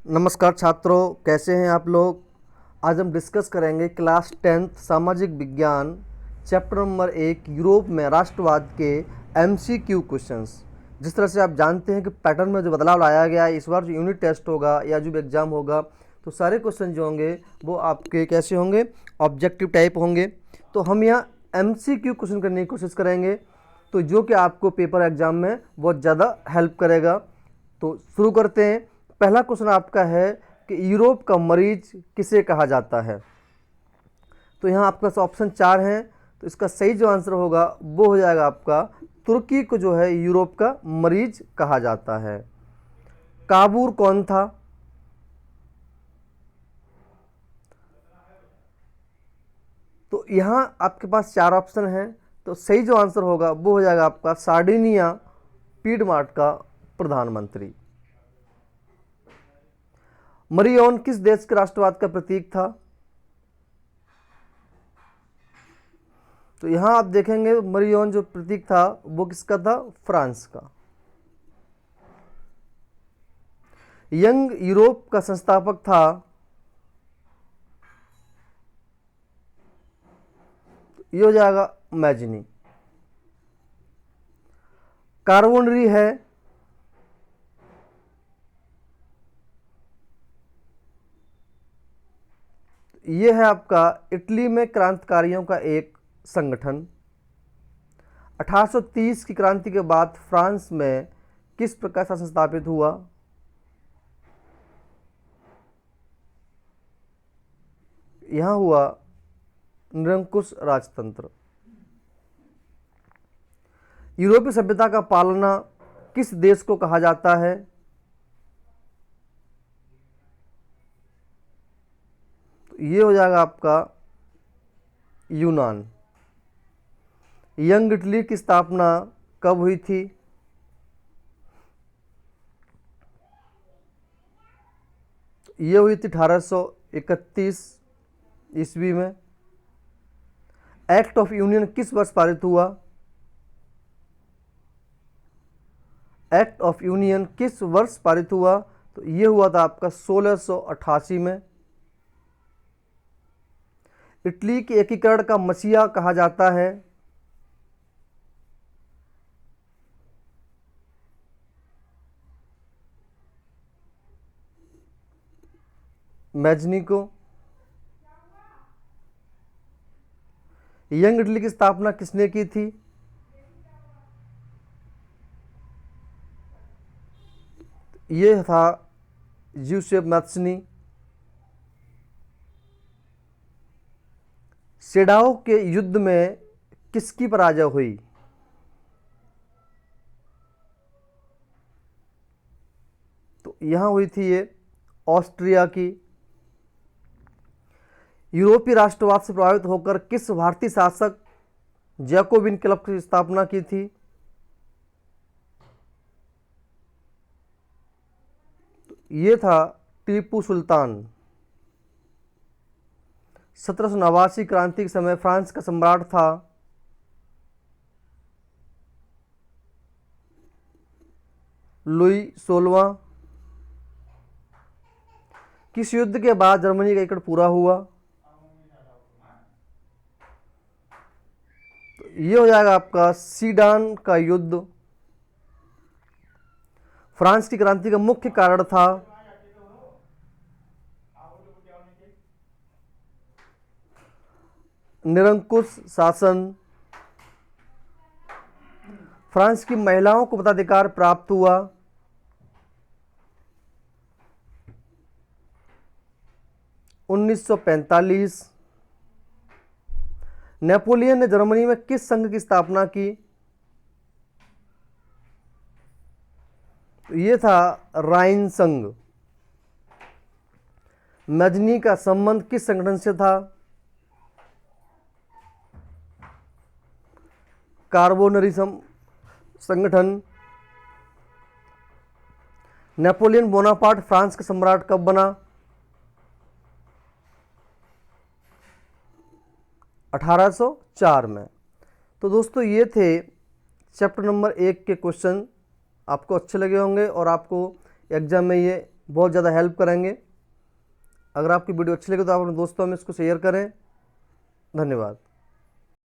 नमस्कार छात्रों, कैसे हैं आप लोग। आज हम डिस्कस करेंगे क्लास 10th सामाजिक विज्ञान चैप्टर नंबर 1 यूरोप में राष्ट्रवाद के MCQ क्वेश्चंस। जिस तरह से आप जानते हैं कि पैटर्न में जो बदलाव लाया गया है, इस बार जो यूनिट टेस्ट होगा या जो भी एग्ज़ाम होगा तो सारे क्वेश्चन जो होंगे वो आपके कैसे होंगे, ऑब्जेक्टिव टाइप होंगे। तो हम यहाँ MCQ क्वेश्चन करने की कोशिश करेंगे, तो जो कि आपको पेपर एग्ज़ाम में बहुत ज़्यादा हेल्प करेगा। तो शुरू करते हैं। पहला क्वेश्चन आपका है कि यूरोप का मरीज किसे कहा जाता है। तो यहाँ आपके पास ऑप्शन 4 हैं, तो इसका सही जो आंसर होगा वो हो जाएगा आपका तुर्की को जो है यूरोप का मरीज कहा जाता है। काबूर कौन था। तो यहाँ आपके पास 4 ऑप्शन हैं, तो सही जो आंसर होगा वो हो जाएगा आपका सार्डिनिया पीडमार्ट का प्रधानमंत्री। मरियोन किस देश के राष्ट्रवाद का प्रतीक था। तो यहां आप देखेंगे मरियोन जो प्रतीक था वो किसका था, फ्रांस का। यंग यूरोप का संस्थापक था। ये हो जाएगा मैजनी। कार्बोनरी है। ये है आपका इटली में क्रांतिकारियों का एक संगठन। 1830 की क्रांति के बाद फ्रांस में किस प्रकार शासन स्थापित हुआ। यहां हुआ निरंकुश राजतंत्र। यूरोपीय सभ्यता का पालना किस देश को कहा जाता है। तो ये हो जाएगा आपका यूनान। यंग इटली की स्थापना कब हुई थी। ये हुई थी 1831 ईस्वी में। एक्ट ऑफ यूनियन किस वर्ष पारित हुआ। एक्ट ऑफ यूनियन किस वर्ष पारित हुआ। तो ये हुआ था आपका 1688 में। इटली के एकीकरण का मसीहा कहा जाता है। मैजनी को। यंग इटली की स्थापना किसने की थी। ये था ज्यूसेप मैथ्सनी। सेडाओ के युद्ध में किसकी पराजय हुई। तो यहां हुई थी ये ऑस्ट्रिया की। यूरोपीय राष्ट्रवाद से प्रभावित होकर किस भारतीय शासक जैकोबिन क्लब की स्थापना की थी। तो ये था टीपू सुल्तान। 1789 क्रांति के समय फ्रांस का सम्राट था लुई 16वां। किस युद्ध के बाद जर्मनी का एकड़ पूरा हुआ। तो ये हो जाएगा आपका सीडान का युद्ध। फ्रांस की क्रांति का मुख्य कारण था निरंकुश शासन। फ्रांस की महिलाओं को मताधिकार प्राप्त हुआ। उन्नीस सौ 1945। नेपोलियन ने जर्मनी में किस संघ की स्थापना की। ये था राइन संघ। मैजनी का संबंध किस संगठन से था। कार्बोनरी संगठन। नेपोलियन बोनापार्ट फ्रांस का सम्राट कब बना। 1804 में। तो दोस्तों ये थे चैप्टर नंबर 1 के क्वेश्चन। आपको अच्छे लगे होंगे और आपको एग्जाम में ये बहुत ज़्यादा हेल्प करेंगे। अगर आपकी वीडियो अच्छी लगे तो आप अपने दोस्तों में इसको शेयर करें। धन्यवाद।